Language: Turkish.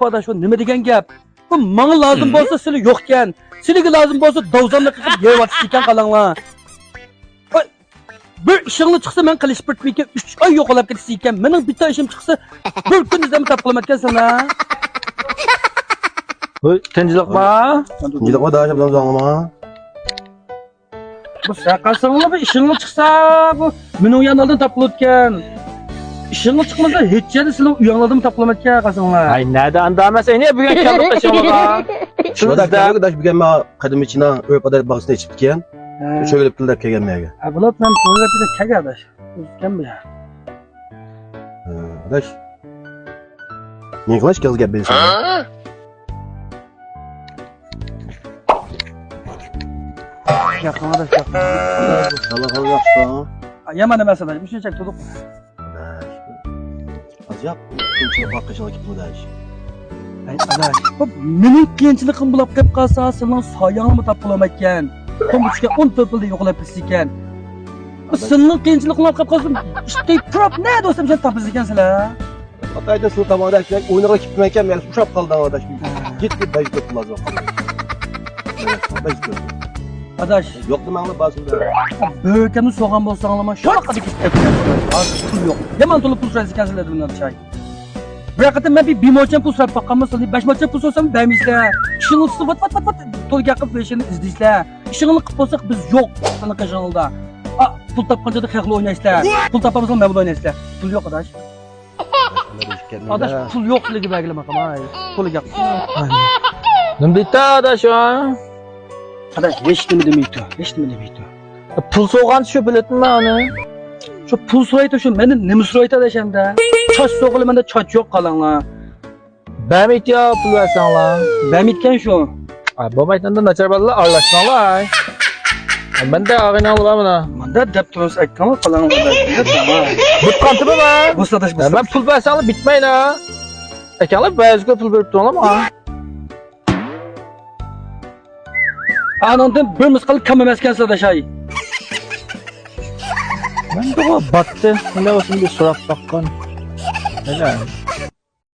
adaş, o nima degan gap? Bu menga lozim bo'lsa, sizlar yo'q ekan. Sizlarga lozim bo'lsa, dovzamni qilib yeryapsiz ekan qalanglar. Bir ishingni chiqsa men qilish bitmaykan, 3 oy yo'qolib ketsa ekan. Mening bitta ishim chiqsa, bir kun izlab tap qilmayotgansizlar. Voy, tinchlikmi? Tinchlikmi dash bilan zangma. Bu saqasinglar bir ishingni chiqsa, bu mening uyamdan tap qilayotgan. İşingiz chiqmasa, hech yerda sizlar uyanglardan tap qilmayotgan qasinglar. Ay, nada andamas, ne bugun kelib tashinglar. Shunda dash bugun men qadimichina o'rip odat bag'isida ichib ekan. Sho'ylab tilab kelgan menga. Ha, bular ham to'g'ri kaga adash. O'zgan bu ya. Dash. Ne qilish kelib gap bersin. Yaqin adash, yaqin. Allah yaxshi. Yaman emas adash, shunchalik to'liq. Azap, tinchlik vaqtga ketdi dash. Ay adash, bu mening qiyinchilikim bo'lib qolib qolsa, sizlar soyangni tap qilolmayotgan. Kombuchga 10 to'pilda yo'qolib ketsa ekan. Bu sizning qiyinchiliklar qolib qolsa, işte prop ne do'stim sen tapsiz ekansizlar. Atayda suv tomonda kerak, o'yinga ketmay ekan, men ushab qoldim adash. Ketdi bajda qilazim. Adash, yo'q demanglar ba'zida. böğürkeni soğan bolsanglar, şola qilib ketdi. Pul yo'q. Yaman to'lib pul so'raysiz ekansizlar bundan chay. Bir vaqtda men bir 1 mo'lcham pul so'rab boqqanman, 5 mo'lcham pul so'rsam bermaysizlar. Ishingni ustida vat to'yga qilib berishini izlaysizlar. Ishingni qilib bo'lsak biz yo'q sana qajonilda. Pul topqanchada xayxli o'ynaysizlar. Pul topamizlar, men bilan o'ynaysizlar. Pul yo'q adash. Adash pul yo'q sizlarga belgilama qamay. To'liga qilib. Nima deydi adash? Adash hech nima demaydi. Hech nima demaydi. Pul so'g'an shu biletmi uni? Şu pul so'raydi shu, meni nima so'raydi adashanda? Choch so'g'ili menda choch yo'q qalanglar. Bermeydi ya pul versanglar. Bermayotgan shu. Ay, bo'lmaytanda nachar bolalar aralashmanglar. Ben de ağını alıp bana. Menda deb tursiz aytganlar qalanglar. Bu kantımı ben. Bu sadash bu. Ben pul versanglar bitmeyin ha. Ekanlar bazıga pul berip turalım ha. Anandan bir misqal kam emas ekan sadashay. Ben de o battı. Ne olsun bir sorak bakkan. Neden?